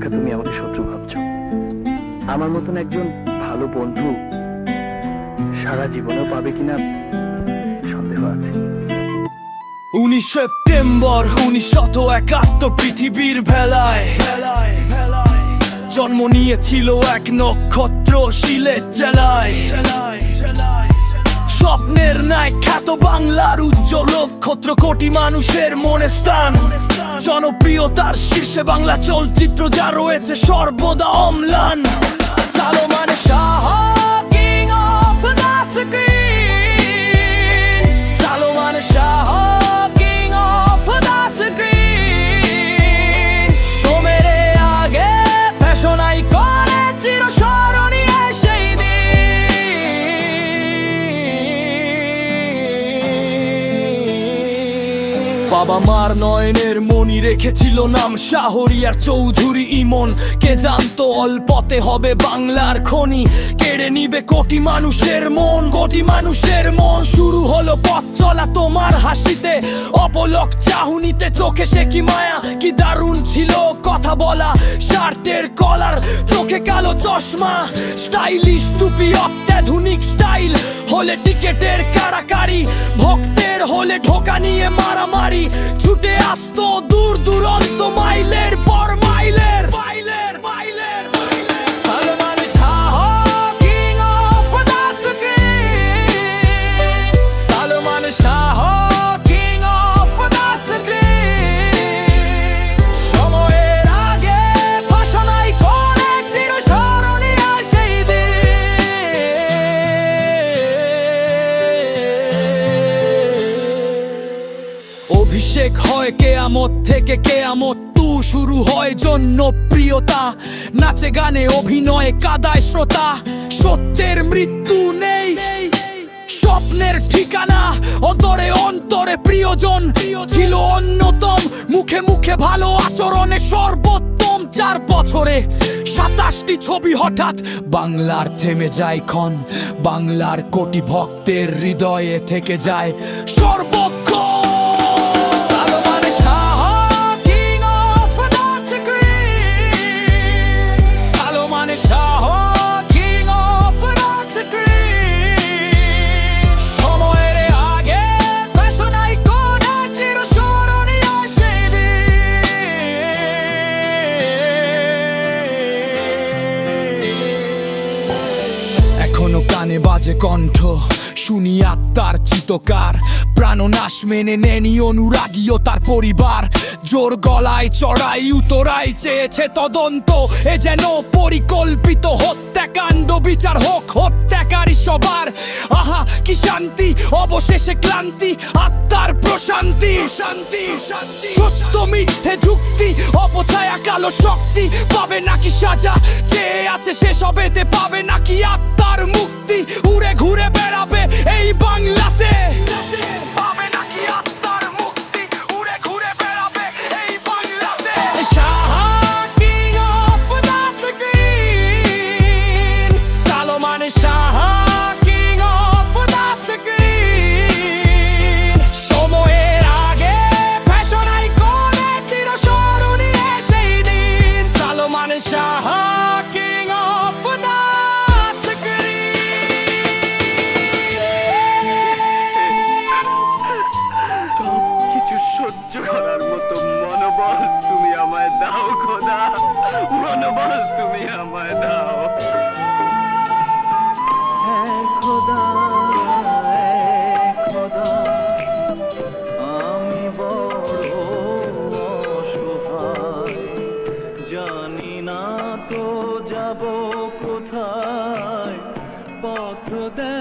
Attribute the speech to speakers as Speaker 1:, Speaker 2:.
Speaker 1: পাকা তুমি আমাকে শত্রু ভাবছো। আমার মতন একজন ভালো বন্ধু সারা জীবনেও পাবে কিনা সন্দেহ আছে।
Speaker 2: 19 সেপ্টেম্বর 1971 পৃথিবীর ভেলায় জন্ম নিয়েছিল এক নক্ষত্র সিলেট জেলায়। স্বপ্নের ন্যায় খ্যাত বাংলার উজ্জ্বল নক্ষত্র, কোটি মানুষের মনে স্থান। জনপ্রিয়তার শীর্ষে বাংলা চলচ্চিত্র যা রয়েছে সর্বদা অম্লান। Salman Shah king of the screen, Salman Shah king of the screen. সময়ের আগে ফ্যাশন আইকনে চিরস্মরণীয় সেই দিন। বাবা মার নয়নের মনি রেখেছিল নাম শাহরিয়ার চৌধুরী ইমন। কে জানতো অল্পতে হবে বাংলার খনি, কেড়ে নিবে কোটি মানুষের মন, কোটি মানুষের মন। শুরু হলো পথ চলা তোমার হাসিতে, অপলক চাহনিতে, চোখে সে কি মায়া, কি দারুণ ছিল কথা বলা। শার্টের কলার, চোখে কালো চশমা, স্টাইলিশ টুপি, অত্যাধুনিক স্টাইল। হলে টিকেটের কারাকারি, ভক্তের হলে ঢোকা নিয়ে মারামারি। ছুটে আসতো দূর দূরান্ত মাইলের পর মাইলের। Salman Shah king of the screen, Salman Shah king of the screen. সময়ের আগে ফ্যাশন আইকনে চিরস্মরণীয় সেই দিন। অভিষেক হয় কেয়ামত থেকে, কেয়ামত তু শুরু হয় জনপ্রিয়তা। নাচে গানে অভিনয়ে কাদায় শ্রোতা, সত্যের মৃত্যু নেই, স্বপ্নের ঠিকানা। অন্তরে অন্তরে প্রিয়জন ছিল অন্যতম, মুখে মুখে ভালো আচরণে সর্বোত্তম। 4 বছরে 27টি ছবি হঠাৎ বাংলার থেমে যায় ক্ষণ। বাংলার কোটি ভক্তের হৃদয়ে থেকে যায় সর্বক্ষণ। কানে বাজে কণ্ঠ, শুনি আত্মার চিৎকার। প্রাণনাশ মেনে নেনি অনুরাগী ও তার পরিবার। জোর গলায় চড়াই উতরাই চেয়েছে তদন্ত, এ যেন পরিকল্পিত হত্যাকাণ্ড। বিচার হোক হত্যাকারী সবার। আহা কি শান্তি, অবশেষে ক্লান্তি, আত্মার প্রশান্তি। সত্য মিথ্যে যুক্তি, অপছায়া কালো শক্তি। পাবে নাকি সাজা, যে আছে সে সবেতে পাবে নাকি আত্মার মুক্তি। উড়ে ঘুরে বেড়াবে এই বাংলাতে, পাবে নাকি আত্মার মুক্তি। উড়ে ঘুরে বেড়াবে এই বাংলাতে। Shah king of the screen, Salman Shah king of the screen. সময়ের আগে ফ্যাশন আইকনে চিরস্মরণীয় সেই দিন। Salman Shah king of the
Speaker 1: সহ্য করার মতো মনোবল তুমি আমায় দাও খোদা, মনোবল তুমি আমায় দাও। খোদা খোদা, আমি বড় অসহায়, জানি না তো যাব কোথায়, পথ দেয়